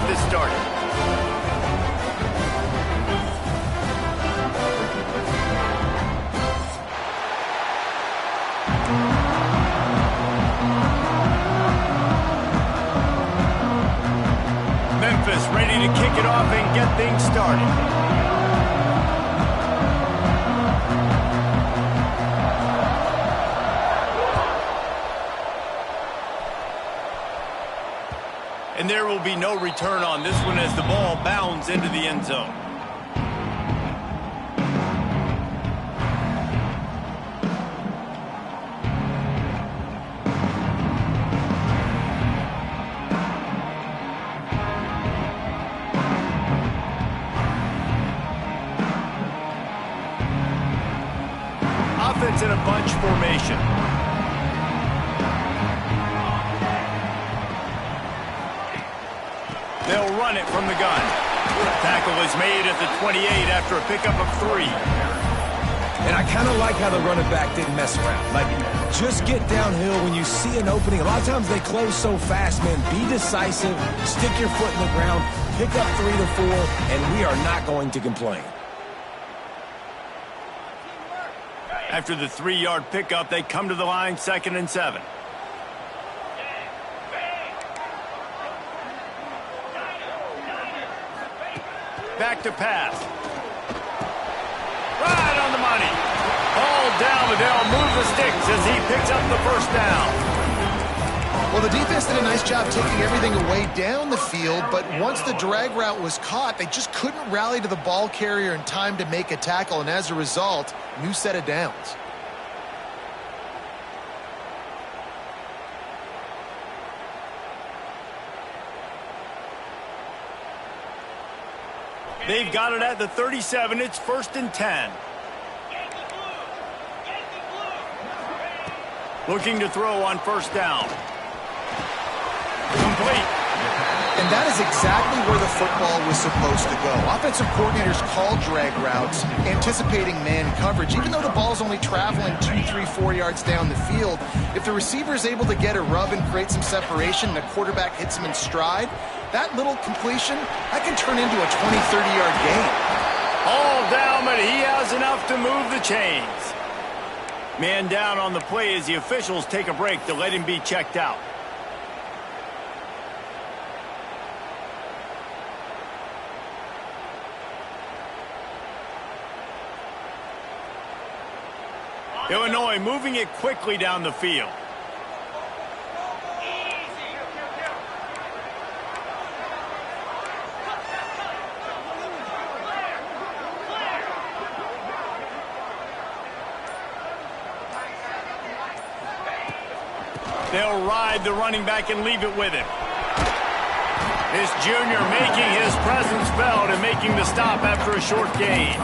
this started. Memphis ready to kick it off and get things started. And there will be no return on this one as the ball bounds into the end zone. Offense in a bunch formation. They'll run it from the gun. Tackle is made at the 28 after a pickup of 3. And I kind of like how the running back didn't mess around. Like, just get downhill when you see an opening. A lot of times they close so fast, man. Be decisive, stick your foot in the ground, pick up 3 to 4, and we are not going to complain. After the 3-yard pickup, they come to the line 2nd and 7. Back to pass. Right on the money. Ball down, but they'll move the sticks as he picks up the first down. Well, the defense did a nice job taking everything away down the field, but once the drag route was caught, they just couldn't rally to the ball carrier in time to make a tackle, and as a result, new set of downs. They've got it at the 37. It's 1st and 10. Looking to throw on 1st down. Complete. And that is exactly where the football was supposed to go. Offensive coordinators call drag routes, anticipating man coverage. Even though the ball's only traveling 2, 3, 4 yards down the field, if the receiver is able to get a rub and create some separation and the quarterback hits him in stride, that little completion, that can turn into a 20, 30-yard gain. All down, but he has enough to move the chains. Man down on the play as the officials take a break to let him be checked out. Illinois moving it quickly down the field. They'll ride the running back and leave it with him. This junior making his presence felt and making the stop after a short gain.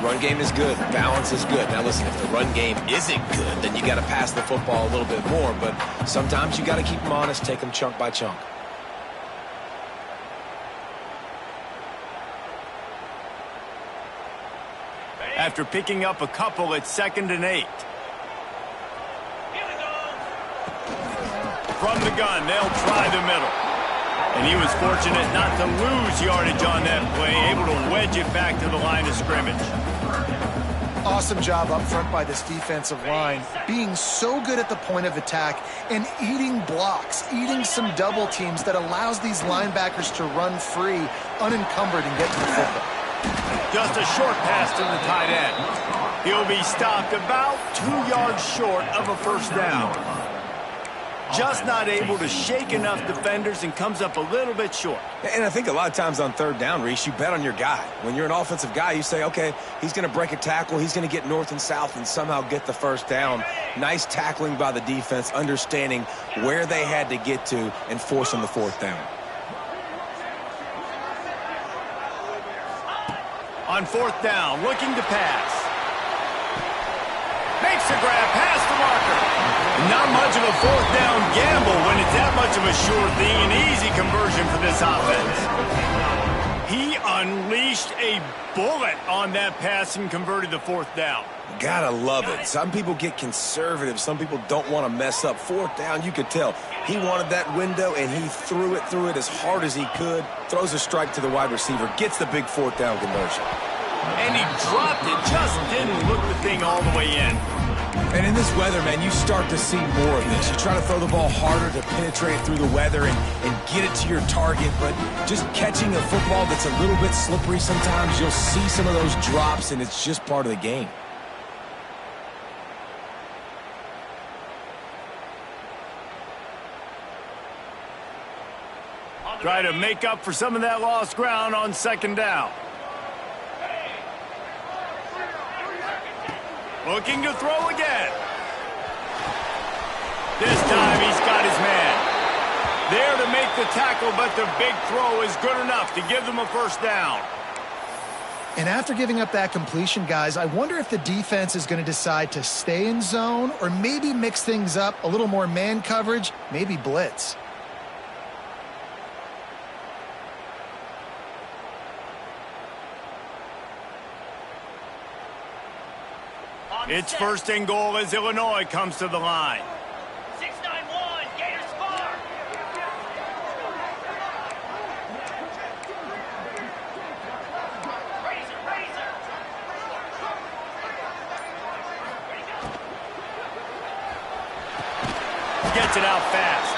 Run game is good. Balance is good. Now, listen, if the run game isn't good, then you got to pass the football a little bit more. But sometimes you got to keep them honest, take them chunk by chunk. After picking up a couple, it's 2nd and 8. From the gun, they'll try the middle. And he was fortunate not to lose yardage on that play, able to wedge it back to the line of scrimmage. Awesome job up front by this defensive line, being so good at the point of attack and eating blocks, eating some double teams that allows these linebackers to run free, unencumbered, and get to the football. Just a short pass to the tight end. He'll be stopped about 2 yards short of a 1st down. Just not able to shake enough defenders and comes up a little bit short. And I think a lot of times on 3rd down, Reese, you bet on your guy. When you're an offensive guy, you say, okay, he's going to break a tackle, he's going to get north and south and somehow get the 1st down. Nice tackling by the defense, understanding where they had to get to and forcing the 4th down. On 4th down, looking to pass. Makes the grab, past the marker. Not much of a 4th down gamble when it's that much of a sure thing, an easy conversion for this offense. He unleashed a bullet on that pass and converted the fourth down. Gotta love it. Some people get conservative. Some people don't want to mess up. Fourth down, you could tell. He wanted that window, and he threw it as hard as he could. Throws a strike to the wide receiver. Gets the big fourth down conversion. And he dropped it. Just didn't look the thing all the way in. And in this weather, man, you start to see more of this. You try to throw the ball harder to penetrate through the weather and get it to your target, but just catching a football that's a little bit slippery sometimes, you'll see some of those drops, and it's just part of the game. Try to make up for some of that lost ground on second down. Looking to throw again. This time he's got his man. There to make the tackle, but the big throw is good enough to give them a first down. And after giving up that completion, guys, I wonder if the defense is going to decide to stay in zone or maybe mix things up, a little more man coverage, maybe blitz. It's first and goal as Illinois comes to the line. 6-9-1, Gators score! Razor! Gets it out fast.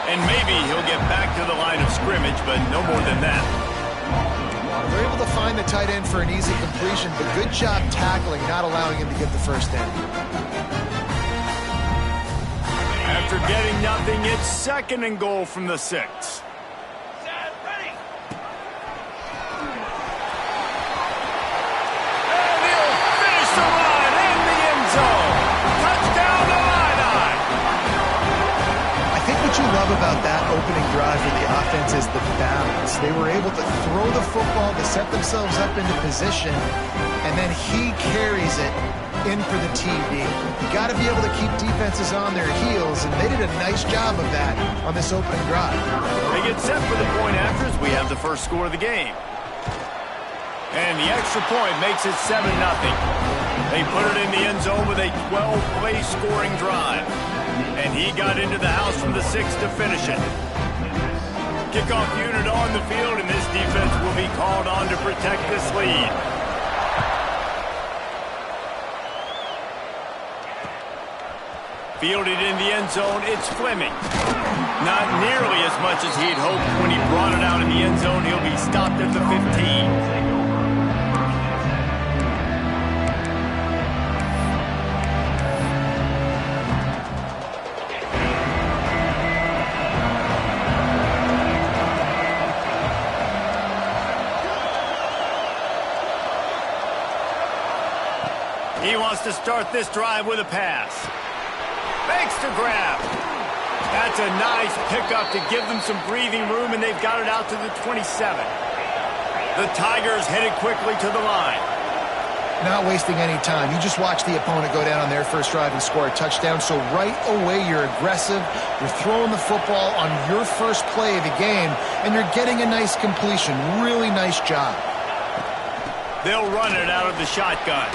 And maybe he'll get back to the line of scrimmage, but no more than that. They're able to find the tight end for an easy completion, but good job tackling, not allowing him to get the first down. After getting nothing, it's second and goal from the 6. Set, ready! And he'll finish the run in the end zone. Touchdown to Illinois. I think what you love about that opening drive for the offense is the balance. They were able to throw the football to set themselves up into position, and then he carries it in for the TD. You got to be able to keep defenses on their heels, and they did a nice job of that on this opening drive. They get set for the point after as we have the first score of the game. And the extra point makes it 7-0. They put it in the end zone with a 12-play scoring drive. And he got into the house from the 6 to finish it. Kickoff unit on the field, and this defense will be called on to protect this lead. Fielded in the end zone, it's Fleming. Not nearly as much as he'd hoped when he brought it out in the end zone. He'll be stopped at the 15. He wants to start this drive with a pass. Makes the grab. That's a nice pickup to give them some breathing room, and they've got it out to the 27. The Tigers headed quickly to the line. Not wasting any time. You just watch the opponent go down on their first drive and score a touchdown. So right away, you're aggressive. You're throwing the football on your first play of the game, and you're getting a nice completion. Really nice job. They'll run it out of the shotgun.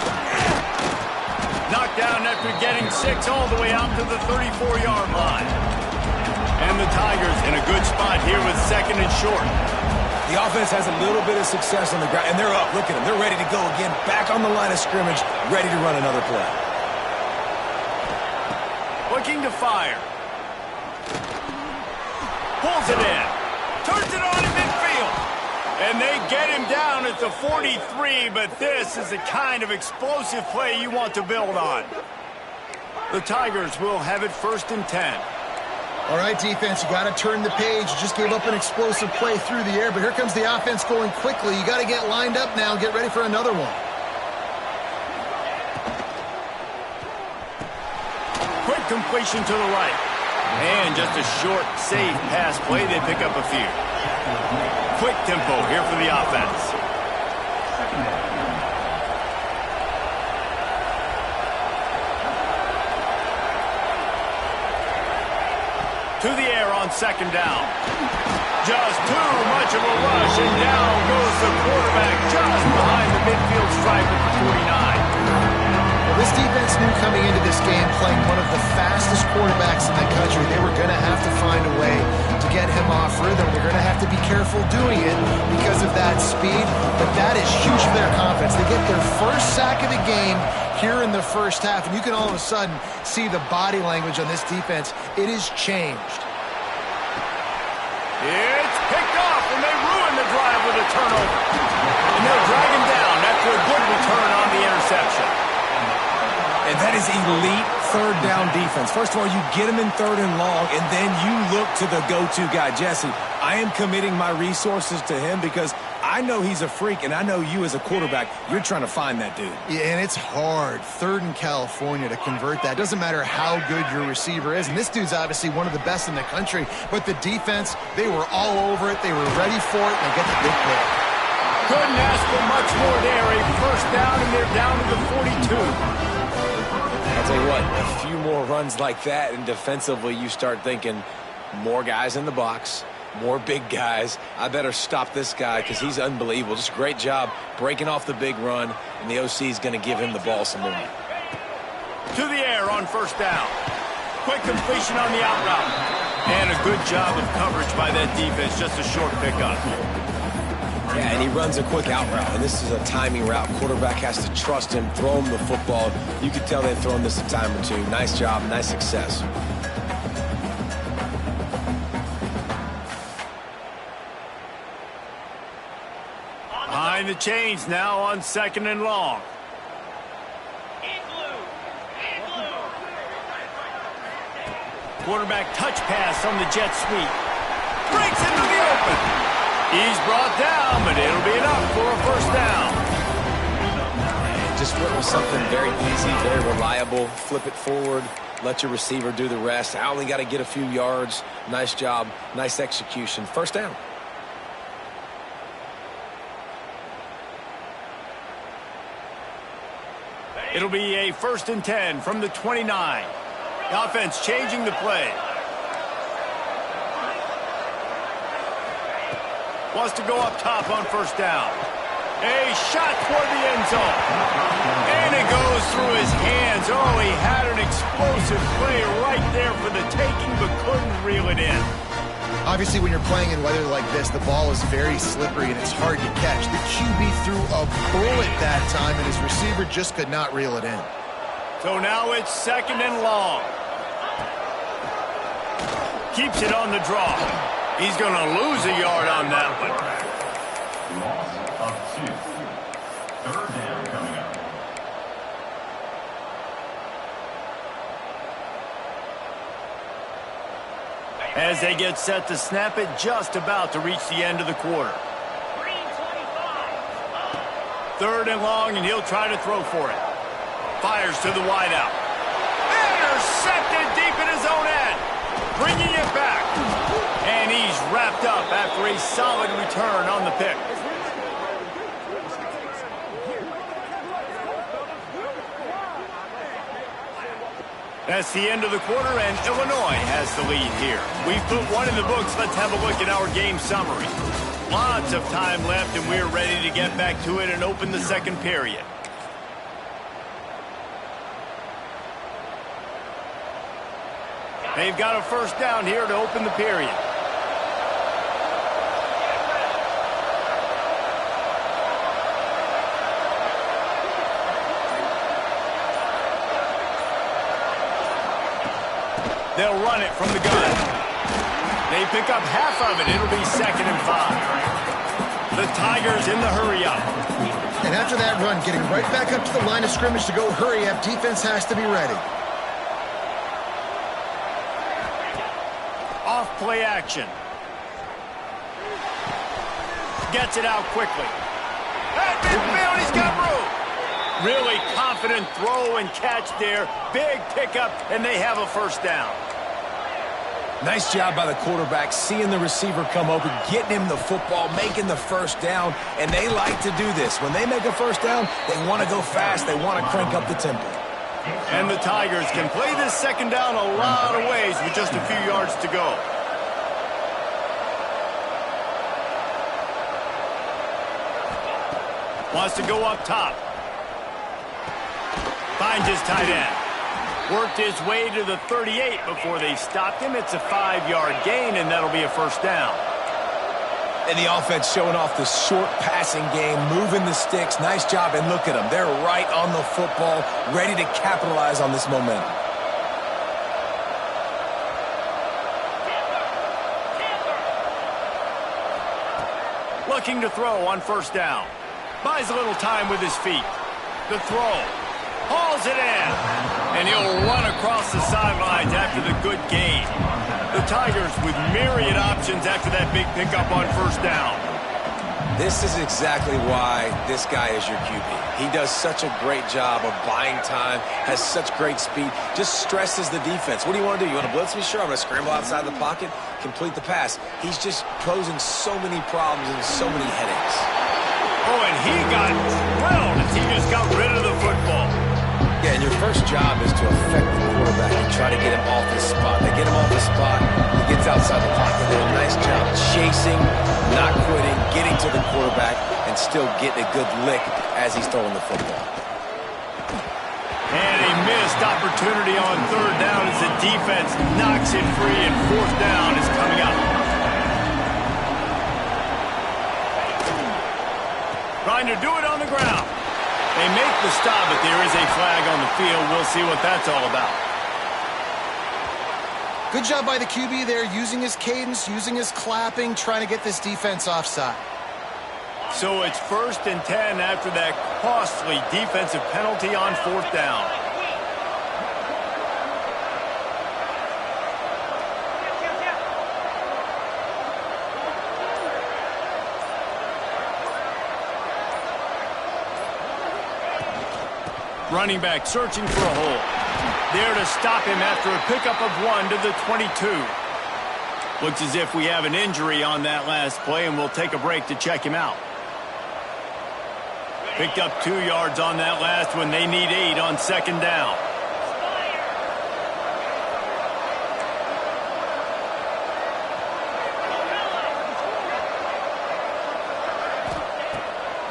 Knocked down after getting 6 all the way out to the 34-yard line. And the Tigers in a good spot here with second and short. The offense has a little bit of success on the ground, and they're up. Look at them. They're ready to go again, back on the line of scrimmage, ready to run another play. Looking to fire. Pulls it in. Turns it on in midfield. And they get him down at the 43, but this is the kind of explosive play you want to build on. The Tigers will have it first and 10. All right, defense, you got to turn the page. You just gave up an explosive play through the air, but here comes the offense going quickly. You got to get lined up now and get ready for another one. Quick completion to the right. And just a short, safe pass play. They pick up a few. Quick tempo here for the offense. To the air on second down. Just too much of a rush, and down goes puts the quarterback just behind the midfield stripe at the 49. Well, this defense knew coming into this game, playing one of the fastest quarterbacks in the country, they were going to have to find a way to get him off rhythm. They're going to have to be careful doing it because of that speed, but that is huge for their confidence. They get their first sack of the game here in the first half, and you can all of a sudden see the body language on this defense. It has changed. It's picked off, and they ruin the drive with a turnover. And they'll drag him down after a good return on the interception. And that is elite third down defense. First of all, you get him in third and long, and then you look to the go-to guy. Jesse, I am committing my resources to him because I know he's a freak, and I know you as a quarterback, you're trying to find that dude. Yeah, and it's hard, third in California, to convert that. Doesn't matter how good your receiver is, and this dude's obviously one of the best in the country, but the defense, they were all over it. They were ready for it, and they get the big play. Couldn't ask for much more there. A first down, and they're down to the 42. I'll tell you what, a few more runs like that, and defensively you start thinking more guys in the box, more big guys. I better stop this guy because he's unbelievable. Just a great job breaking off the big run, and the OC is going to give him the ball some more. To the air on first down. Quick completion on the out route. And a good job of coverage by that defense. Just a short pickup. Yeah, and he runs a quick out route, and this is a timing route. Quarterback has to trust him, throw him the football. You can tell they've thrown this a time or two. Nice job, nice success. Behind the chains now on second and long. Quarterback touch pass on the jet sweep. Breaks into the open. He's brought down, but it'll be enough for a first down. Just went with something very easy, very reliable. Flip it forward, let your receiver do the rest. I only got to get a few yards. Nice job, nice execution. First down. It'll be a 1st and 10 from the 29. The offense changing the play. Wants to go up top on first down. A shot toward the end zone. And it goes through his hands. Oh, he had an explosive play right there for the taking, but couldn't reel it in. Obviously, when you're playing in weather like this, the ball is very slippery and it's hard to catch. The QB threw a bullet that time, and his receiver just could not reel it in. So now it's second and long. Keeps it on the draw. He's going to lose a yard on that one. Loss of 2. Third down coming up. As they get set to snap it, just about to reach the end of the quarter. Third and long, and he'll try to throw for it. Fires to the wideout. Intercepted deep in his own end. Bringing it back. And he's wrapped up after a solid return on the pick. That's the end of the quarter, and Illinois has the lead here. We've put one in the books. Let's have a look at our game summary. Lots of time left, and we're ready to get back to it and open the second period. They've got a first down here to open the period. They'll run it from the gun. They pick up half of it. It'll be 2nd and 5. The Tigers in the hurry-up. And after that run, getting right back up to the line of scrimmage to go hurry-up, defense has to be ready. Off play action. Gets it out quickly. At midfield, he's got room. Really confident throw and catch there. Big pickup, and they have a first down. Nice job by the quarterback, seeing the receiver come open, getting him the football, making the first down, and they like to do this. When they make a first down, they want to go fast. They want to crank up the tempo. And the Tigers can play this second down a lot of ways with just a few yards to go. Wants to go up top. Finds his tight end. Worked his way to the 38 before they stopped him. It's a 5-yard gain, and that'll be a first down. And the offense showing off the short passing game, moving the sticks. Nice job, and look at them. They're right on the football, ready to capitalize on this momentum. Looking to throw on first down. Buys a little time with his feet. The throw. Hauls it in. And he'll run across the sidelines after the good gain. The Tigers with myriad options after that big pickup on first down. This is exactly why this guy is your QB. He does such a great job of buying time, has such great speed, just stresses the defense. What do you want to do? You want to blitz me? Sure, I'm going to scramble outside the pocket, complete the pass. He's just posing so many problems and so many headaches. Oh, and he got drilled as he just got rid of the football. Yeah, and your first job is to affect the quarterback and try to get him off his spot. They get him off his spot, he gets outside the pocket. They do a nice job chasing, not quitting, getting to the quarterback, and still getting a good lick as he's throwing the football. And a missed opportunity on third down as the defense knocks it free, and fourth down is coming up. Trying to do it on the ground. They make the stop, but there is a flag on the field. We'll see what that's all about. Good job by the QB there, using his cadence, using his clapping, trying to get this defense offside. So it's 1st and 10 after that costly defensive penalty on fourth down. Running back searching for a hole. There to stop him after a pickup of 1 to the 22. Looks as if we have an injury on that last play, and we'll take a break to check him out. Picked up 2 yards on that last one. They need 8 on second down.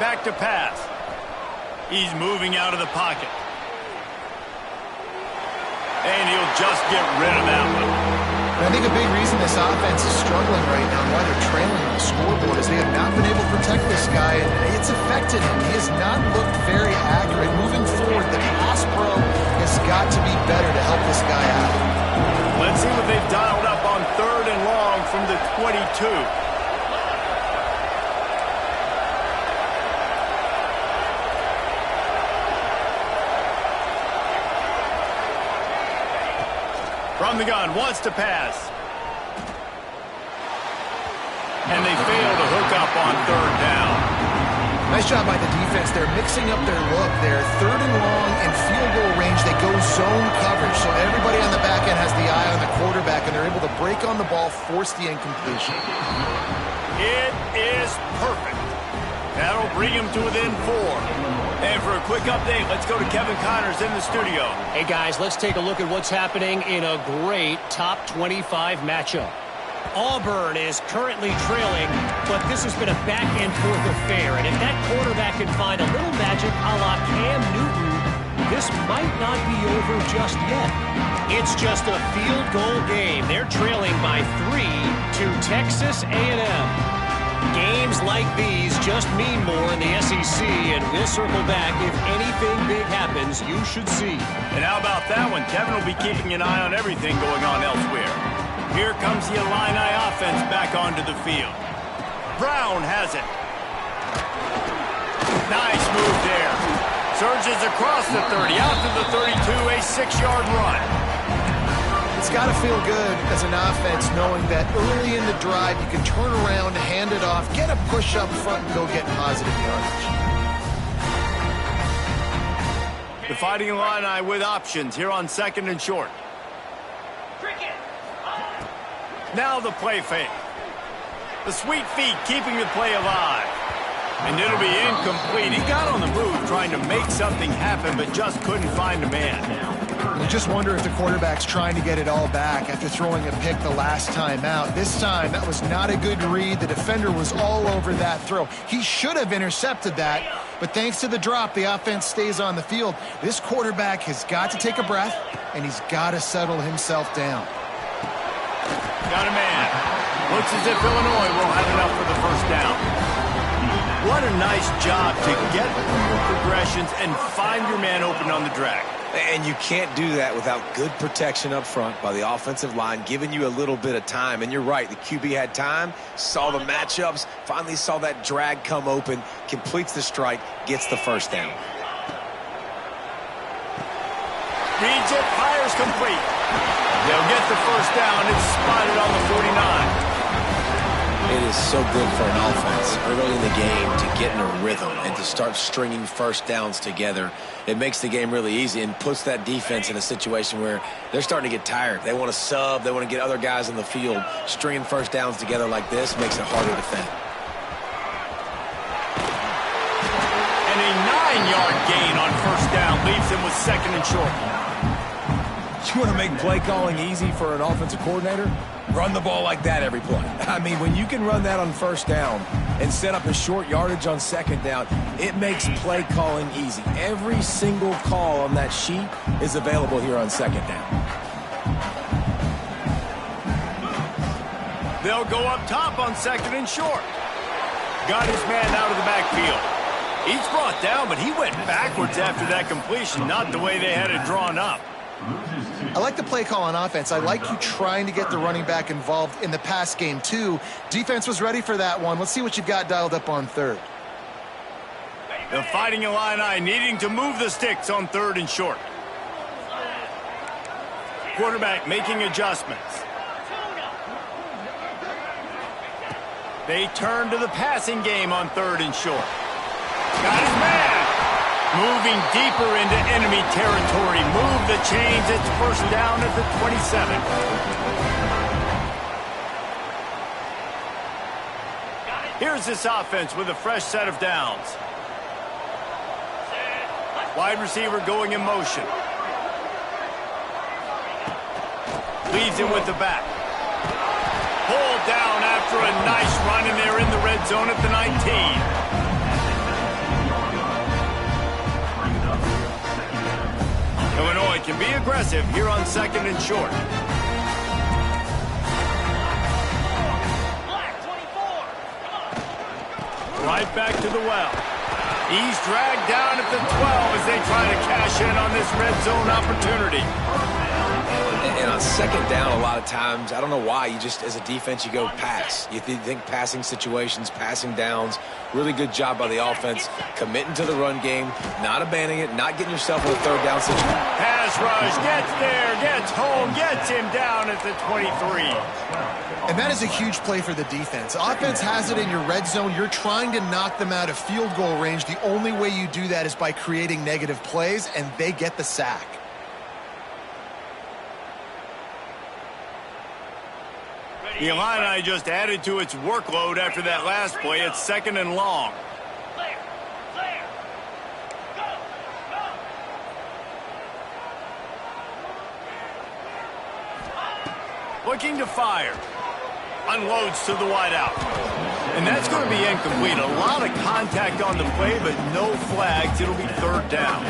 Back to pass. He's moving out of the pocket. And he'll just get rid of that one. I think a big reason this offense is struggling right now and why they're trailing on the scoreboard is they have not been able to protect this guy, and it's affected him. He has not looked very accurate. Moving forward, the pass pro has got to be better to help this guy out. Let's see what they've dialed up on third and long from the 22. From the gun, wants to pass. And they fail to hook up on third down. Nice job by the defense. They're mixing up their look there. Third and long and field goal range. They go zone coverage. So everybody on the back end has the eye on the quarterback, and they're able to break on the ball, force the incompletion. It is perfect. That'll bring him to within 4. And for a quick update, let's go to Kevin Connors in the studio. Hey, guys, let's take a look at what's happening in a great top 25 matchup. Auburn is currently trailing, but this has been a back-and-forth affair. And if that quarterback can find a little magic a la Cam Newton, this might not be over just yet. It's just a field goal game. They're trailing by 3 to Texas A&M. Games like these just mean more in the SEC, and we'll circle back. If anything big happens, you should see. And how about that one? Kevin will be keeping an eye on everything going on elsewhere. Here comes the Illini offense back onto the field. Brown has it. Nice move there. Surges across the 30, out to the 32, a 6-yard run. It's got to feel good as an offense knowing that early in the drive you can turn around, hand it off, get a push up front, and go get positive yardage. The Fighting Illini with options here on 2nd and short. Now the play fake. The sweet feet keeping the play alive. And it'll be incomplete. He got on the move trying to make something happen, but just couldn't find a man. You just wonder if the quarterback's trying to get it all back after throwing a pick the last time out. This time, that was not a good read. The defender was all over that throw. He should have intercepted that, but thanks to the drop, the offense stays on the field. This quarterback has got to take a breath, and he's got to settle himself down. Got a man. Looks as if Illinois will have enough for the first down. What a nice job to get through your progressions and find your man open on the drag. And you can't do that without good protection up front by the offensive line, giving you a little bit of time. And you're right, the QB had time, saw the matchups, finally saw that drag come open, completes the strike, gets the first down. Reads it, fires complete. They'll get the first down. It's spotted on the 49. It is so good for an offense early in the game to get in a rhythm and to start stringing first downs together. It makes the game really easy and puts that defense in a situation where they're starting to get tired. They want to sub. They want to get other guys in the field. Stringing first downs together like this makes it harder to defend. And a 9-yard gain on first down leaves him with second and short. You want to make play calling easy for an offensive coordinator? Run the ball like that every play. I mean, when you can run that on first down and set up a short yardage on second down, it makes play calling easy. Every single call on that sheet is available here on second down. They'll go up top on second and short. Got his man out of the backfield. He's brought down, but he went backwards after that completion, not the way they had it drawn up. I like the play call on offense. I like you trying to get the running back involved in the pass game, too. Defense was ready for that one. Let's see what you've got dialed up on third. The Fighting Illini needing to move the sticks on third and short. Quarterback making adjustments. They turn to the passing game on third and short. Got his man. Moving deeper into enemy territory. Move the chains. It's first down at the 27. Here's this offense with a fresh set of downs. Wide receiver going in motion. Leaves him with the back. Pulled down after a nice run, and they're in the red zone at the 19. Illinois can be aggressive here on second and short. Right back to the well. He's dragged down at the 12 as they try to cash in on this red zone opportunity. And on second down, a lot of times, I don't know why, you just, as a defense, you go pass. You think passing situations, passing downs. Really good job by the offense, committing to the run game, not abandoning it, not getting yourself in a third down situation. Pass rush, gets there, gets home, gets him down at the 23. And that is a huge play for the defense. Offense has it in your red zone. You're trying to knock them out of field goal range. The only way you do that is by creating negative plays, and they get the sack. The Illini just added to its workload after that last play. It's second and long. Clear. Clear. Go. Looking to fire. Unloads to the wideout. And that's going to be incomplete. A lot of contact on the play, but no flags. It'll be third down.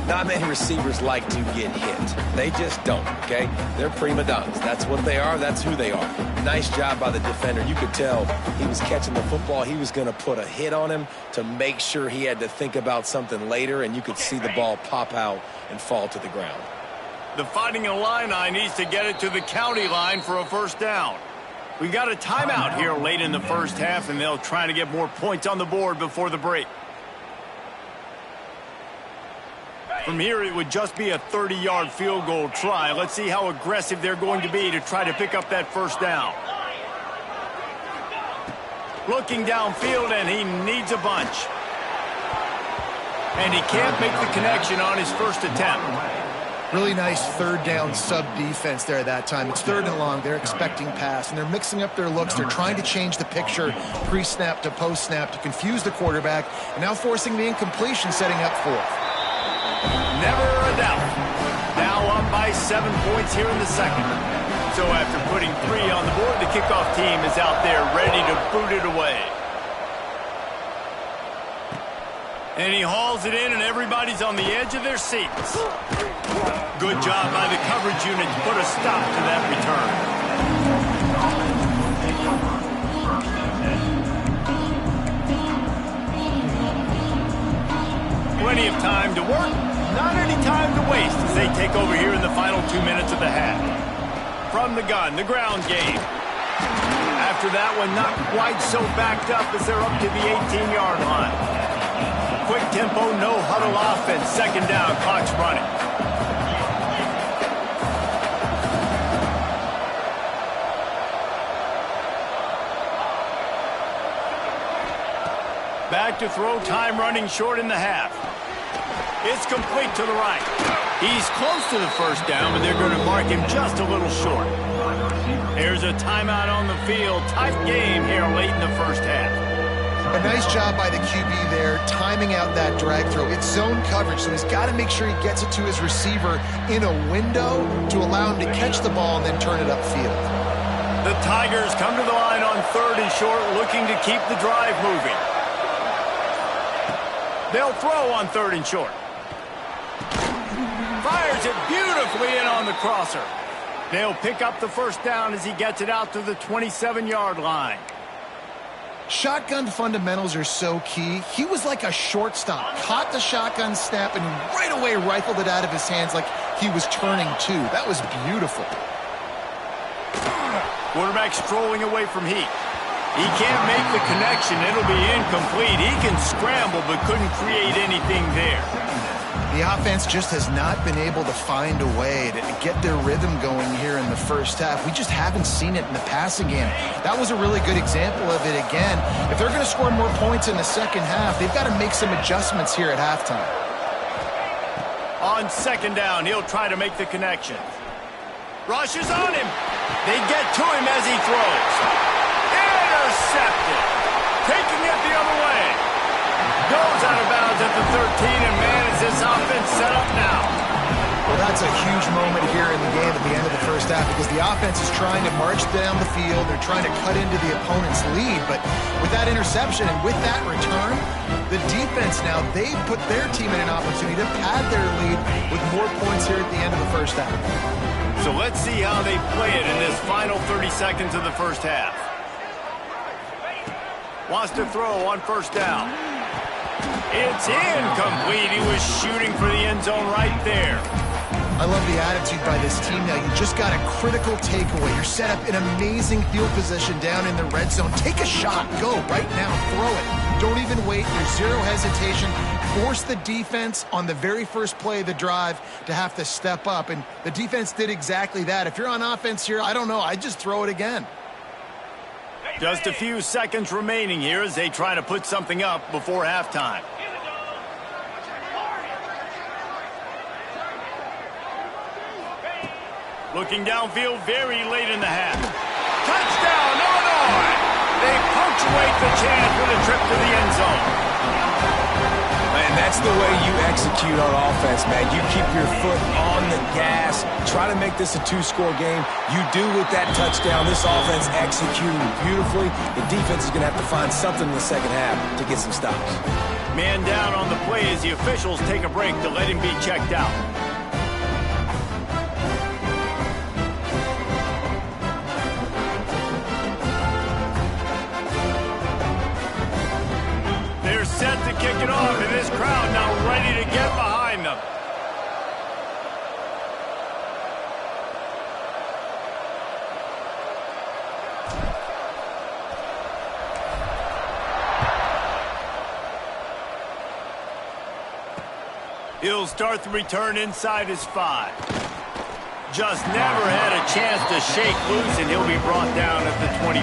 Not many receivers like to get hit. They just don't, okay? They're prima donnas. That's what they are. That's who they are. Nice job by the defender. You could tell he was catching the football. He was going to put a hit on him to make sure he had to think about something later, and you could see the ball pop out and fall to the ground. The Fighting Illini needs to get it to the county line for a first down. We got a timeout here late in the first half, and they'll try to get more points on the board before the break. From here, it would just be a 30-yard field goal try. Let's see how aggressive they're going to be to try to pick up that first down. Looking downfield, and he needs a bunch. And he can't make the connection on his first attempt. Really nice third down sub defense there that time. It's third and long. They're expecting pass, and they're mixing up their looks. They're trying to change the picture pre-snap to post-snap to confuse the quarterback, and now forcing the incompletion, setting up fourth. Never a doubt. nice 7 points here in the second. So after putting 3 on the board, the kickoff team is out there ready to boot it away. And he hauls it in, and everybody's on the edge of their seats. Good job by the coverage unit to put a stop to that return. Plenty of time to work, not any time to waste as they take over here in the final 2 minutes of the half. From the gun, the ground game. After that one, not quite so backed up as they're up to the 18-yard line. Quick tempo, no huddle offense. Second down, clock's running. Back to throw, time running short in the half. It's complete to the right. He's close to the first down, but they're going to mark him just a little short. There's a timeout on the field. Tight game here late in the first half. A nice job by the QB there, timing out that drag throw. It's zone coverage, so he's got to make sure he gets it to his receiver in a window to allow him to catch the ball and then turn it upfield. The Tigers come to the line on 3rd and short, looking to keep the drive moving. They'll throw on 3rd and short. Fires it beautifully in on the crosser. They'll pick up the first down as he gets it out to the 27-yard line. Shotgun fundamentals are so key. He was like a shortstop, caught the shotgun snap, and right away rifled it out of his hands like he was turning two. That was beautiful. Quarterback strolling away from heat. He can't make the connection. It'll be incomplete. He can scramble, but couldn't create anything there. The offense just has not been able to find a way to get their rhythm going here in the first half. We just haven't seen it in the passing game. That was a really good example of it again. If they're going to score more points in the second half, they've got to make some adjustments here at halftime. On second down, he'll try to make the connection. Rushes on him. They get to him as he throws. Intercepted. Taking it the other way. Goes out of bounds at the 13, and man, is this offense set up now. Well, that's a huge moment here in the game at the end of the first half because the offense is trying to march down the field. They're trying to cut into the opponent's lead, but with that interception and with that return, the defense now, they put their team in an opportunity to pad their lead with more points here at the end of the first half. So let's see how they play it in this final 30 seconds of the first half. Wants to throw on first down. It's incomplete. He was shooting for the end zone right there. I love the attitude by this team now. You just got a critical takeaway. You're set up in amazing field position down in the red zone. Take a shot. Go right now. Throw it. Don't even wait. There's zero hesitation. Force the defense on the very first play of the drive to have to step up. And the defense did exactly that. If you're on offense here, I don't know. I'd just throw it again. Just a few seconds remaining here as they try to put something up before halftime. Looking downfield very late in the half. Touchdown, Illinois! They punctuate the chance with a trip to the end zone. Man, that's the way you execute on offense, man. You keep your foot on the gas. Try to make this a 2-score game. You do with that touchdown. This offense executing beautifully. The defense is going to have to find something in the second half to get some stops. Man down on the play as the officials take a break to let him be checked out. They're set to kick it off, and this crowd now ready to get behind them. He'll start the return inside his 5. Just never had a chance to shake loose, and he'll be brought down at the 24.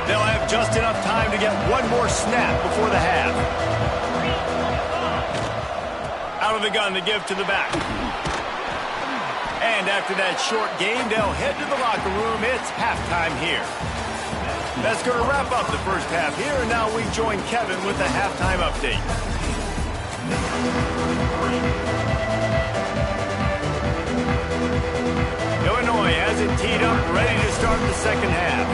They'll have just enough time to get one more snap before the half. Out of the gun to give to the back. hand after that short game. They'll head to the locker room. It's halftime here. That's going to wrap up the first half here, and now we join Kevin with the halftime update. Illinois has it teed up, ready to start the second half.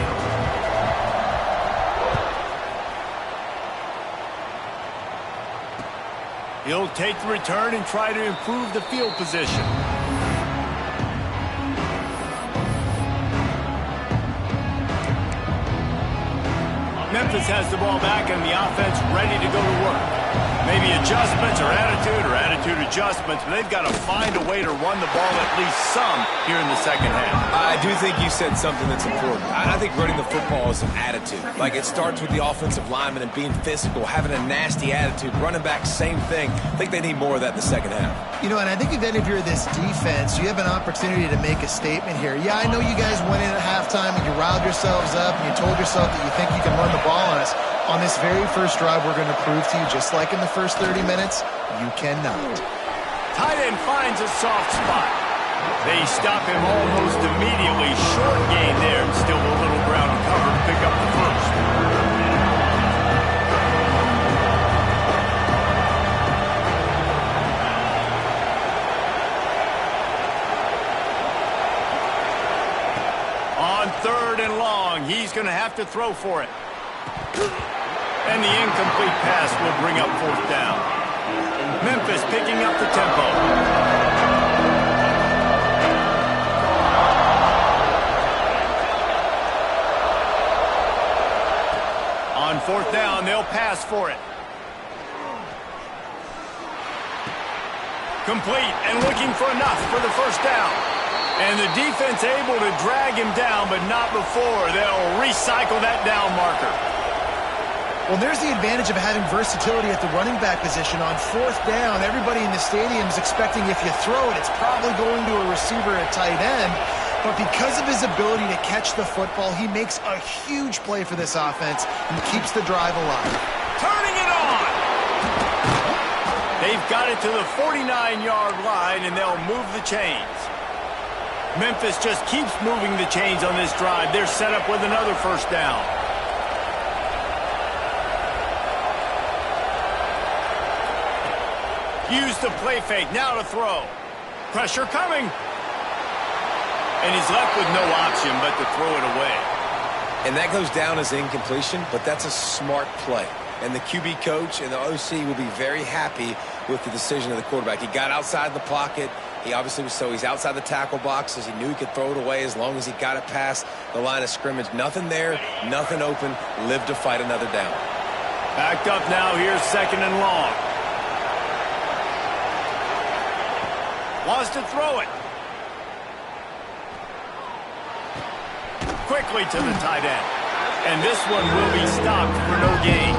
He'll take the return and try to improve the field position. Memphis has the ball back and the offense ready to go to work. Maybe adjustments or attitude adjustments, but they've got to find a way to run the ball at least some here in the second half. I do think you said something that's important. I think running the football is an attitude. Like, it starts with the offensive lineman and being physical, having a nasty attitude. Running back, same thing. I think they need more of that in the second half. You know, and I think even if you're this defense, you have an opportunity to make a statement here. Yeah, I know you guys went in at halftime and you riled yourselves up and you told yourself that you think you can run the ball on us. On this very first drive, we're going to prove to you, just like in the first 30 minutes, you cannot. Tight end finds a soft spot. They stop him almost immediately. Short gain there. Still a little ground to cover to pick up the first. On third and long, he's going to have to throw for it. And the incomplete pass will bring up fourth down. Memphis picking up the tempo. On fourth down, they'll pass for it. Complete and looking for enough for the first down. And the defense able to drag him down, but not before. They'll recycle that down marker. Well, there's the advantage of having versatility at the running back position. On fourth down, everybody in the stadium is expecting if you throw it, it's probably going to a receiver at tight end. But because of his ability to catch the football, he makes a huge play for this offense and keeps the drive alive. Turning it on! They've got it to the 49-yard line, and they'll move the chains. Memphis just keeps moving the chains on this drive. They're set up with another first down. Use the play fake, now to throw. Pressure coming. And he's left with no option but to throw it away. And that goes down as incompletion, but that's a smart play. And the QB coach and the OC will be very happy with the decision of the quarterback. He got outside the pocket. He obviously was he's outside the tackle boxes. He knew he could throw it away as long as he got it past the line of scrimmage. Nothing there, nothing open. Live to fight another down. Backed up now, here's second and long. Wants to throw it. Quickly to the tight end. And this one will be stopped for no gain.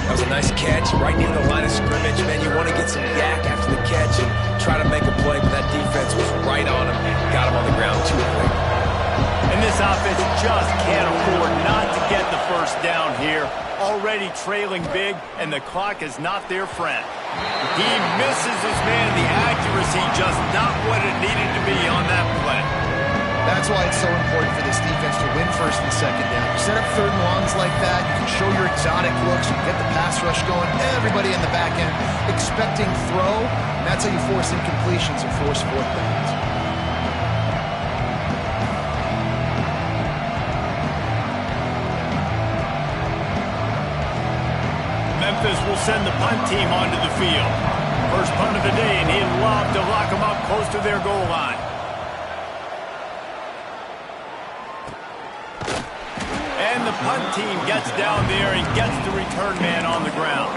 That was a nice catch right near the line of scrimmage. Man, you want to get some yak after the catch and try to make a play, but that defense was right on him. Got him on the ground too quick. And this offense just can't afford not to get the first down here. Already trailing big, and the clock is not their friend. He misses his man. The accuracy just not what it needed to be on that play. That's why it's so important for this defense to win first and second down. You set up third and longs like that, you can show your exotic looks, you can get the pass rush going, everybody in the back end expecting throw. That's how you force incompletions and force fourth downs. Memphis will send the punt team onto the field. First punt of the day, and he'd love to lock them up close to their goal line. And the punt team gets down there and gets the return man on the ground.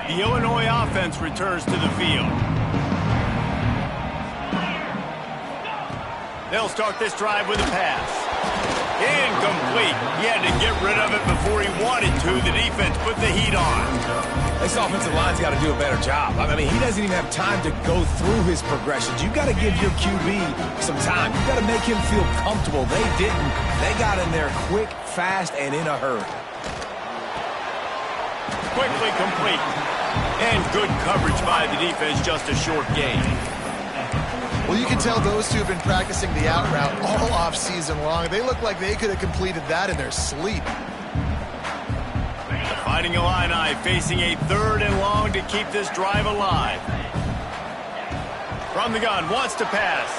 The Illinois offense returns to the field. They'll start this drive with a pass. Incomplete. He had to get rid of it before he wanted to. The defense put the heat on. This offensive line's got to do a better job. I mean, he doesn't even have time to go through his progressions. You've got to give your QB some time. You've got to make him feel comfortable. They didn't. They got in there quick, fast, and in a hurry. quickly complete. And good coverage by the defense, just a short gain. Well, you can tell those two have been practicing the out route all off season long. They look like they could have completed that in their sleep. Fighting Illini facing a 3rd and long to keep this drive alive. From the gun, wants to pass.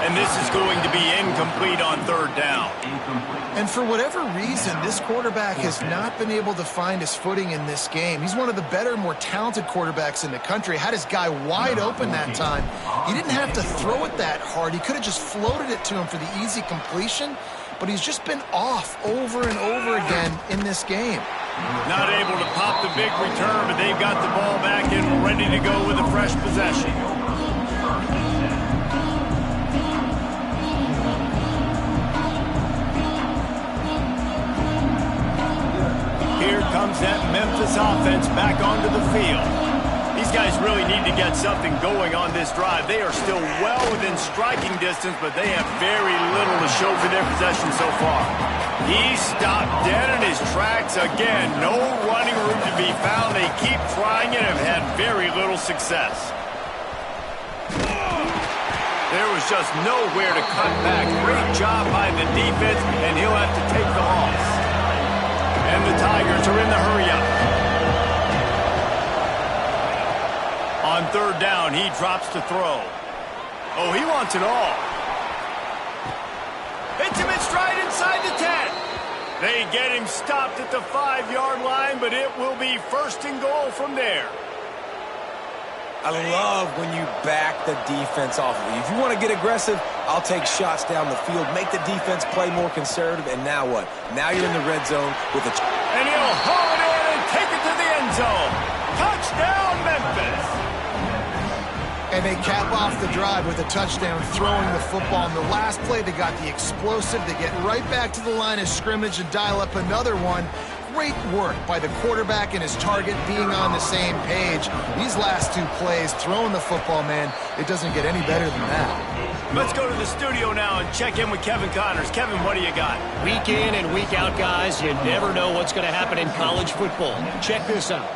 And this is going to be incomplete on 3rd down. And for whatever reason, this quarterback has not been able to find his footing in this game. He's one of the better, more talented quarterbacks in the country. Had his guy wide open that time. He didn't have to throw it that hard. He could have just floated it to him for the easy completion, but he's just been off over and over again in this game. Not able to pop the big return, but they've got the ball back and ready to go with a fresh possession. Here comes that Memphis offense back onto the field. These guys really need to get something going on this drive. They are still well within striking distance, but they have very little to show for their possession so far. He stopped dead in his tracks again. No running room to be found. They keep trying it and have had very little success. There was just nowhere to cut back. Great job by the defense, and he'll have to take the loss. And the Tigers are in the hurry-up. On 3rd down, he drops to throw. Oh, he wants it all. Hits him in stride inside the 10. They get him stopped at the 5-yard line, but it will be 1st and goal from there. I love when you back the defense off of you. If you want to get aggressive, I'll take shots down the field, make the defense play more conservative, and now what? Now you're in the red zone with a... And he'll haul it in and take it to the end zone. Touchdown, Memphis! And they cap off the drive with a touchdown, throwing the football. In the last play, they got the explosive. They get right back to the line of scrimmage and dial up another one. Great work by the quarterback and his target being on the same page. These last 2 plays, throwing the football, man, it doesn't get any better than that. Let's go to the studio now and check in with Kevin Connors. Kevin, what do you got? Week in and week out, guys, you never know what's going to happen in college football. Check this out.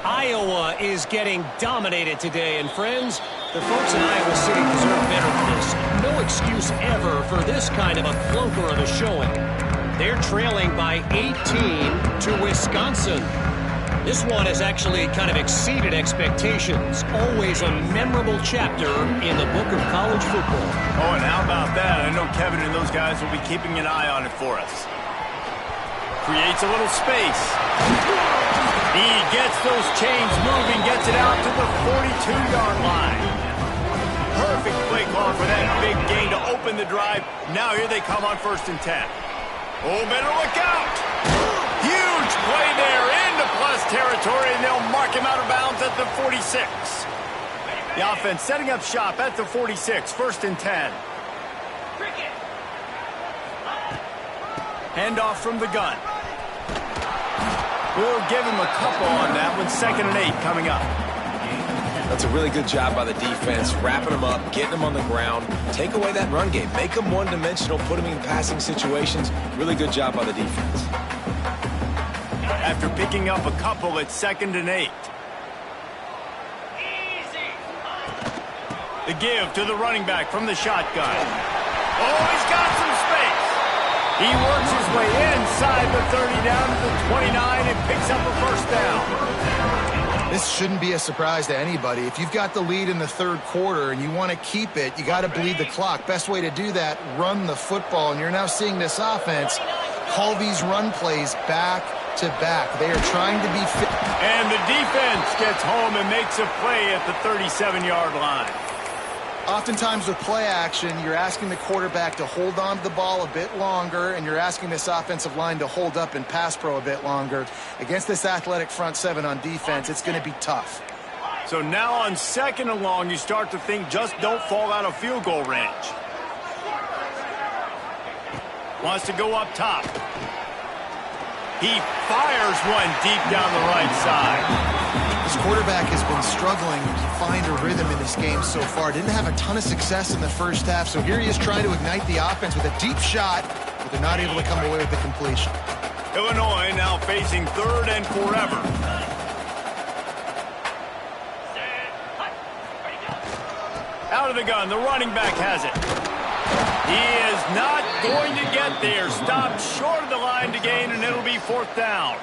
Iowa is getting dominated today, and friends, the folks in Iowa City deserve better than this. No excuse ever for this kind of a clunker of a showing. They're trailing by 18 to Wisconsin. This one has actually kind of exceeded expectations. Always a memorable chapter in the book of college football. Oh, and how about that? I know Kevin and those guys will be keeping an eye on it for us. Creates a little space. He gets those chains moving, gets it out to the 42-yard line. Perfect play call for that big gain to open the drive. Now here they come on 1st and 10. Oh, better look out. Huge play there into plus territory, and they'll mark him out of bounds at the 46. The offense setting up shop at the 46, 1st and 10. Handoff from the gun. We'll give him a couple on that one. 2nd and 8 coming up. That's a really good job by the defense, wrapping them up, getting them on the ground. Take away that run game. Make them one-dimensional, put them in passing situations. Really good job by the defense. After picking up a couple at 2nd and 8. The give to the running back from the shotgun. Oh, he's got some space. He works his way inside the 30 down to the 29 and picks up a 1st down. This shouldn't be a surprise to anybody. If you've got the lead in the 3rd quarter and you want to keep it, you got to bleed the clock. Best way to do that, run the football. And you're now seeing this offense call these run plays back to back. They are trying to be fit. And the defense gets home and makes a play at the 37-yard line. Oftentimes with play action, you're asking the quarterback to hold on to the ball a bit longer, and you're asking this offensive line to hold up in pass pro a bit longer. Against this athletic front 7 on defense, it's going to be tough. So now on 2nd and long, you start to think just don't fall out of field goal range. Wants to go up top. He fires one deep down the right side. This quarterback has been struggling to find a rhythm in this game so far. Didn't have a ton of success in the 1st half, so here he is trying to ignite the offense with a deep shot, but they're not able to come away with the completion. Illinois now facing 3rd and forever. out of the gun. The running back has it. He is not going to get there. Stopped short of the line to gain, and it'll be 4th down.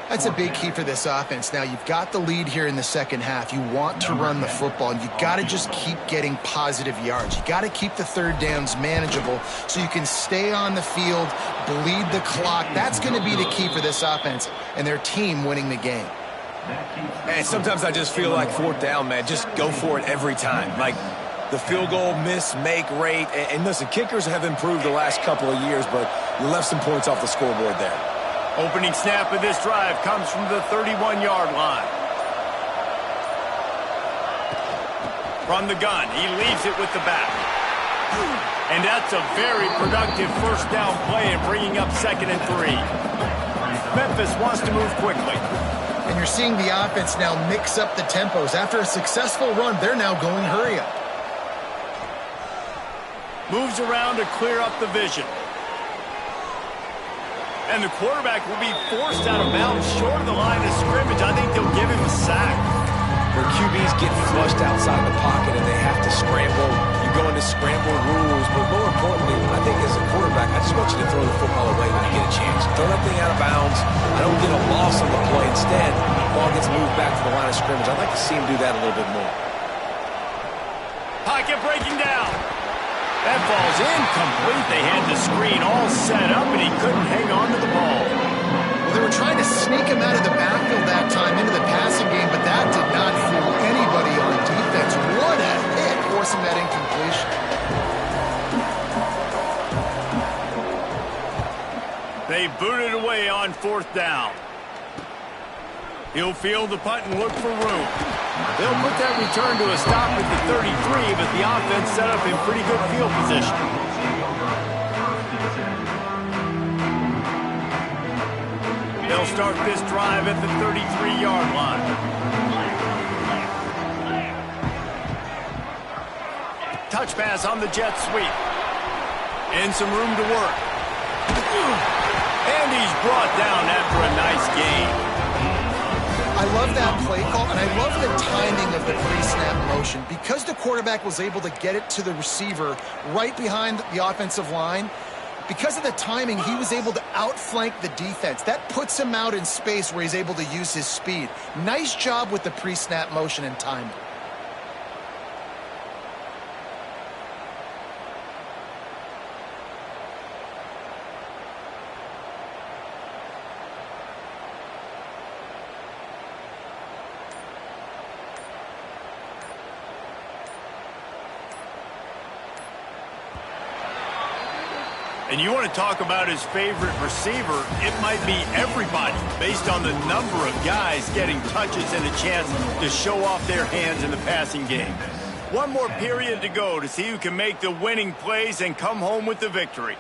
That's a big key for this offense. Now, you've got the lead here in the second half. You want to run the football, and you got to just keep getting positive yards. You got to keep the 3rd downs manageable so you can stay on the field, bleed the clock. That's going to be the key for this offense and their team winning the game. And sometimes I just feel like 4th down, man, just go for it every time. Like the field goal miss-make rate. And listen, kickers have improved the last couple of years, but you left some points off the scoreboard there. Opening snap of this drive comes from the 31-yard line. From the gun, he leaves it with the back. And that's a very productive 1st down play and bringing up 2nd and 3. Memphis wants to move quickly. And you're seeing the offense now mix up the tempos. After a successful run, they're now going hurry up. Moves around to clear up the vision. And the quarterback will be forced out of bounds short of the line of scrimmage. I think they'll give him a sack. Where QBs get flushed outside the pocket and they have to scramble, you go into scramble rules. But more importantly, I think as a quarterback, I just want you to throw the football away when you get a chance. Throw that thing out of bounds. I don't get a loss on the play. Instead, the ball gets moved back to the line of scrimmage. I'd like to see him do that a little bit more. Pocket breaking down. That ball's incomplete. They had the screen all set up, and he couldn't hang on to the ball. Well, they were trying to sneak him out of the backfield that time into the passing game, but that did not fool anybody on defense. What a hit, forcing that incompletion. They booted away on 4th down. He'll field the punt and look for room. They'll put that return to a stop at the 33, but the offense set up in pretty good field position. They'll start this drive at the 33-yard line. Touch pass on the jet sweep. And some room to work. And he's brought down after a nice gain. I love that play call, and I love the timing of the pre-snap motion. Because the quarterback was able to get it to the receiver right behind the offensive line, because of the timing, he was able to outflank the defense. That puts him out in space where he's able to use his speed. Nice job with the pre-snap motion and timing. And you want to talk about his favorite receiver, it might be everybody based on the number of guys getting touches and a chance to show off their hands in the passing game. One more period to go to see who can make the winning plays and come home with the victory.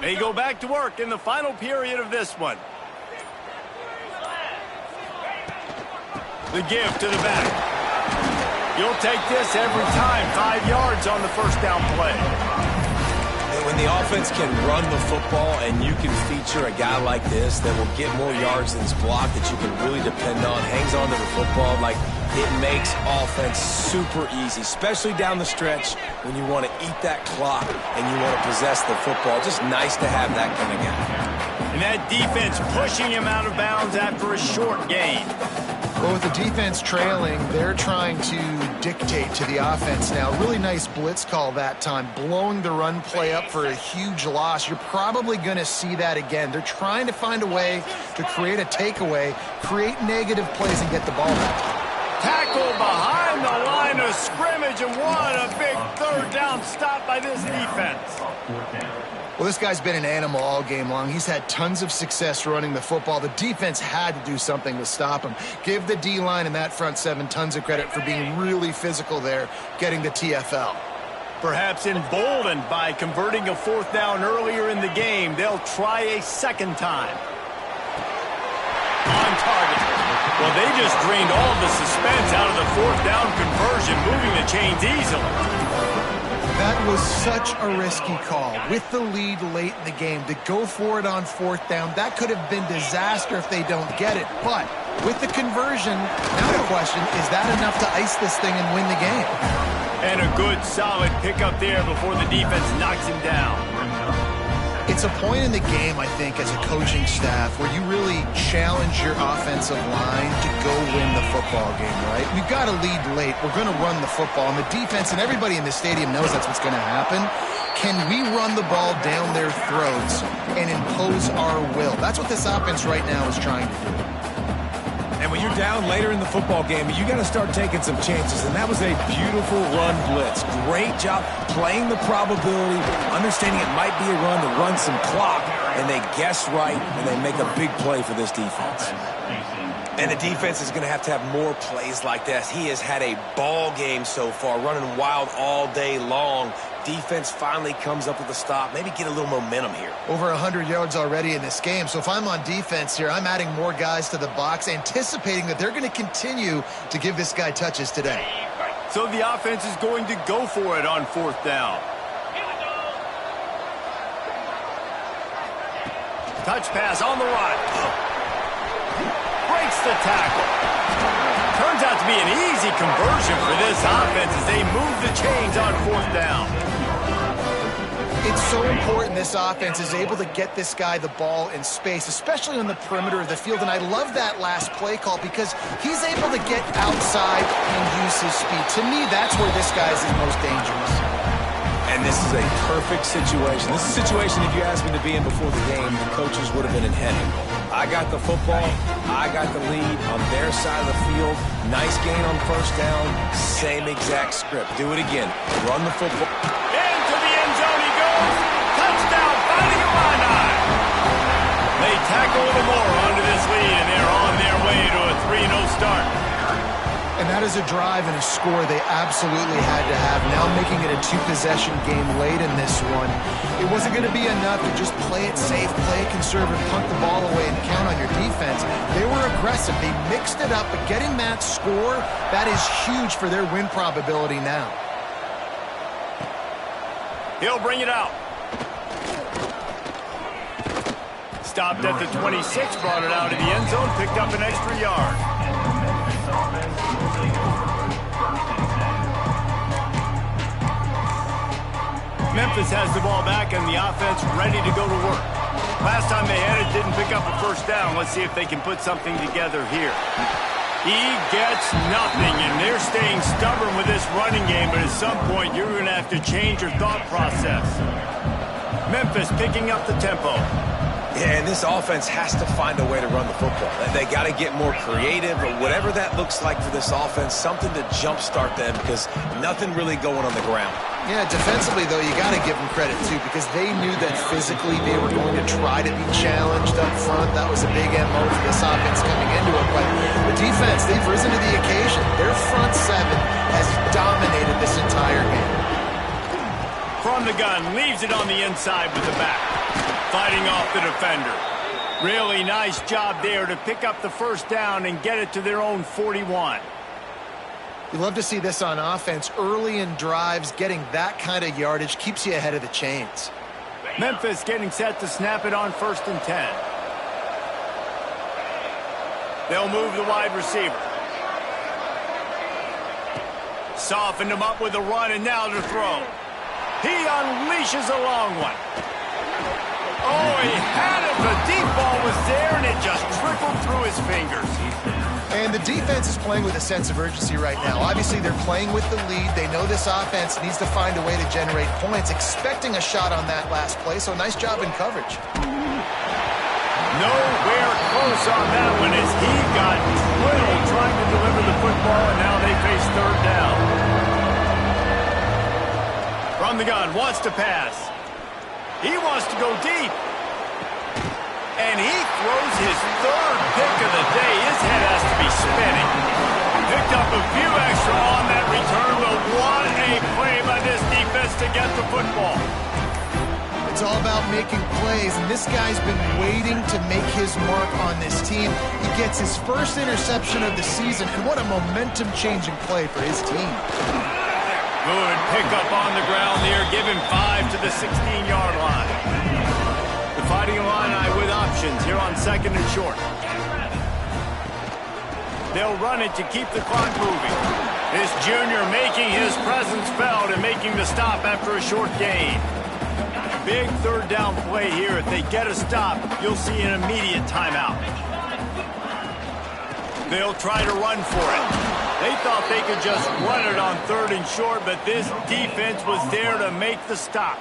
They go back to work in the final period of this one. The give to the back. You'll take this every time. 5 yards on the 1st down play. And when the offense can run the football and you can feature a guy like this that will get more yards than his block that you can really depend on, hangs on to the football, like it makes offense super easy, especially down the stretch when you want to eat that clock and you want to possess the football. Just nice to have that kind of guy. And that defense pushing him out of bounds after a short gain. Well, with the defense trailing, they're trying to dictate to the offense now. Really nice blitz call that time, blowing the run play up for a huge loss. You're probably going to see that again. They're trying to find a way to create a takeaway, create negative plays, and get the ball back. Tackle behind the line of scrimmage, and what a big 3rd down stop by this defense. Well, this guy's been an animal all game long. He's had tons of success running the football. The defense had to do something to stop him. Give the D-line and that front 7 tons of credit for being really physical there, getting the TFL. Perhaps emboldened by converting a 4th down earlier in the game, they'll try a second time. On target. Well, they just drained all the suspense out of the 4th down conversion, moving the chains easily. That was such a risky call. With the lead late in the game, to go for it on 4th down, that could have been disaster if they don't get it. But with the conversion, now the question, is that enough to ice this thing and win the game? And a good, solid pickup there before the defense knocks him down. It's a point in the game, I think, as a coaching staff where you really challenge your offensive line to go win the football game, right? We've got to lead late. We're going to run the football. And the defense and everybody in the stadium knows that's what's going to happen. Can we run the ball down their throats and impose our will? That's what this offense right now is trying to do. And when you're down later in the football game, you got to start taking some chances. And that was a beautiful run blitz. Great job playing the probability, understanding it might be a run to run some clock, and they guess right, and they make a big play for this defense. And the defense is going to have more plays like this. He has had a ball game so far, running wild all day long. Defense finally comes up with a stop, maybe get a little momentum here. Over 100 yards already in this game. So if I'm on defense here, I'm adding more guys to the box, anticipating that they're going to continue to give this guy touches today. So the offense is going to go for it on 4th down. Touch pass on the run. Breaks the tackle. Turns out to be an easy conversion for this offense as they move the chains on 4th down. It's so important this offense is able to get this guy the ball in space, especially on the perimeter of the field. And I love that last play call because he's able to get outside and use his speed. To me, that's where this guy is his most dangerous. And this is a perfect situation. This is a situation, if you asked me to be in before the game, the coaches would have been in heaven. I got the football. I got the lead on their side of the field. Nice gain on 1st down. Same exact script. Do it again. Run the football. Into the end zone he goes. Touchdown, fighting a line. They tackle a little more onto this lead, and they're on their way to a 3-0 start. And that is a drive and a score they absolutely had to have. Now making it a 2-possession game late in this one. It wasn't going to be enough to just play it safe, play it conservative, punt the ball away, and count on your defense. They were aggressive. They mixed it up, but getting that score, that is huge for their win probability now. He'll bring it out. Stopped at the 26, brought it out of the end zone, picked up an extra yard. Memphis has the ball back and the offense ready to go to work. Last time they had it, didn't pick up a 1st down. Let's see if they can put something together here. He gets nothing, and they're staying stubborn with this running game, but at some point you're going to have to change your thought process. Memphis picking up the tempo. Yeah, and this offense has to find a way to run the football. They got to get more creative, or whatever that looks like for this offense, something to jumpstart them because nothing really going on the ground. Yeah, defensively, though, you got to give them credit, too, because they knew that physically they were going to try to be challenged up front. That was a big MO for this offense coming into it. But the defense, they've risen to the occasion. Their front seven has dominated this entire game. From the gun, leaves it on the inside with the back. Fighting off the defender. Really nice job there to pick up the 1st down and get it to their own 41. You love to see this on offense. Early in drives, getting that kind of yardage keeps you ahead of the chains. Memphis getting set to snap it on 1st and 10. They'll move the wide receiver. Softened him up with a run, and now to throw. He unleashes a long one. Oh, he had it. The deep ball was there, and it just trickled through his fingers. And the defense is playing with a sense of urgency right now. Obviously, they're playing with the lead. They know this offense needs to find a way to generate points, expecting a shot on that last play, so nice job in coverage. Nowhere close on that one as he got twiddled trying to deliver the football, and now they face 3rd down. From the gun, wants to pass. He wants to go deep. And he throws his 3rd pick of the day. His head has to be spinning. Picked up a few extra on that return, but what a play by this defense to get the football. It's all about making plays, and this guy's been waiting to make his mark on this team. He gets his 1st interception of the season, and what a momentum-changing play for his team. Good pickup on the ground there. Give him 5 to the 16-yard line. The Fighting Illini with options here on 2nd and short. They'll run it to keep the clock moving. This junior making his presence felt and making the stop after a short gain. Big 3rd down play here. If they get a stop, you'll see an immediate timeout. They'll try to run for it. They thought they could just run it on 3rd and short, but this defense was there to make the stop.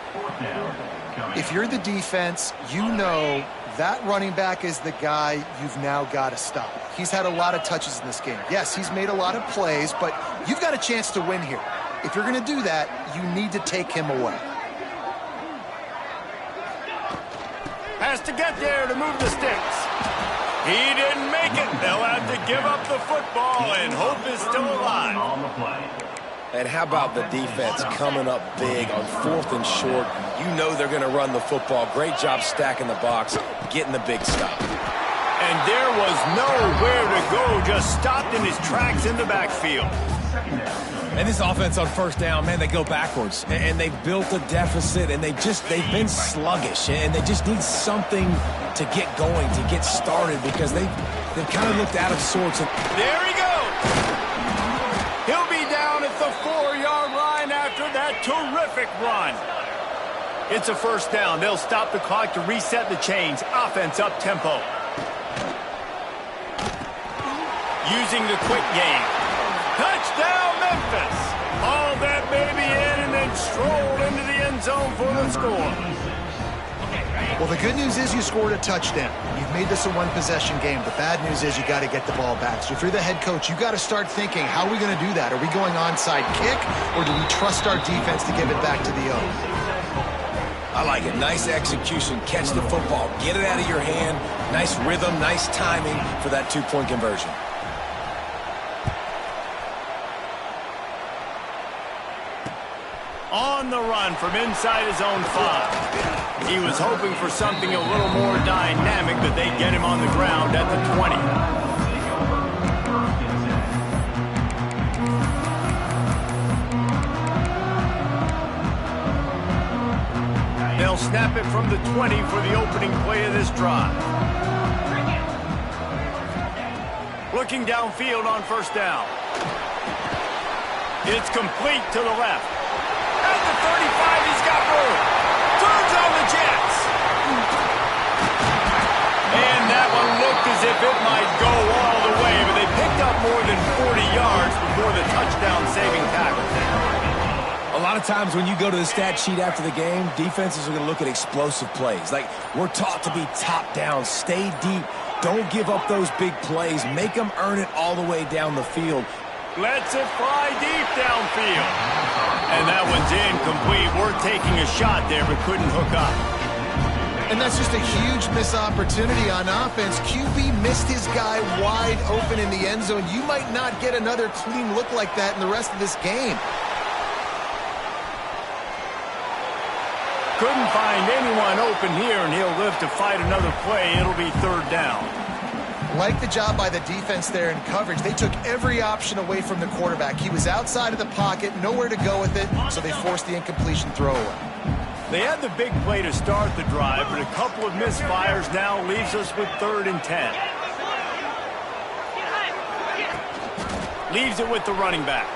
If you're the defense, you know that running back is the guy you've now got to stop. He's had a lot of touches in this game. Yes, he's made a lot of plays, but you've got a chance to win here. If you're going to do that, you need to take him away. Has to get there to move the sticks. He didn't make it. They'll have to give up the football, and hope is still alive. And how about the defense coming up big on 4th and short? You know they're going to run the football. Great job stacking the box, getting the big stop. And there was nowhere to go, just stopped in his tracks in the backfield. And this offense on 1st down, man, they go backwards. And they've built a deficit, and they've been sluggish. And they just need something to get going, to get started, because they've kind of looked out of sorts. And there he goes. He'll be down at the 4-yard line after that terrific run. It's a 1st down. They'll stop the clock to reset the chains. Offense up tempo. Using the quick game. Touchdown, Memphis. Hauled that baby in and then strolled into the end zone for the score. Well, the good news is you scored a touchdown. You've made this a one-possession game. The bad news is you got to get the ball back. So if you're the head coach, you got to start thinking, how are we going to do that? Are we going onside kick, or do we trust our defense to give it back to the O? I like it. Nice execution. Catch the football. Get it out of your hand. Nice rhythm, nice timing for that 2-point conversion. On the run from inside his own 5. He was hoping for something a little more dynamic, but they get him on the ground at the 20. They'll snap it from the 20 for the opening play of this drive. Looking downfield on 1st down. It's complete to the left. At the 35, he's got room. Turns on the Jets. And that one looked as if it might go all the way, but they picked up more than 40 yards before the touchdown-saving tackle. A lot of times when you go to the stat sheet after the game, defenses are going to look at explosive plays. Like, we're taught to be top down, stay deep, don't give up those big plays, make them earn it all the way down the field. Lets it fly deep downfield. And that one's incomplete. We're taking a shot there, but couldn't hook up. And that's just a huge missed opportunity on offense. QB missed his guy wide open in the end zone. You might not get another clean look like that in the rest of this game. Couldn't find anyone open here, and he'll live to fight another play. It'll be 3rd down. Like the job by the defense there in coverage. They took every option away from the quarterback. He was outside of the pocket, nowhere to go with it, so they forced the incompletion throwaway. They had the big play to start the drive, but a couple of misfires now leaves us with 3rd and 10. Leaves it with the running back.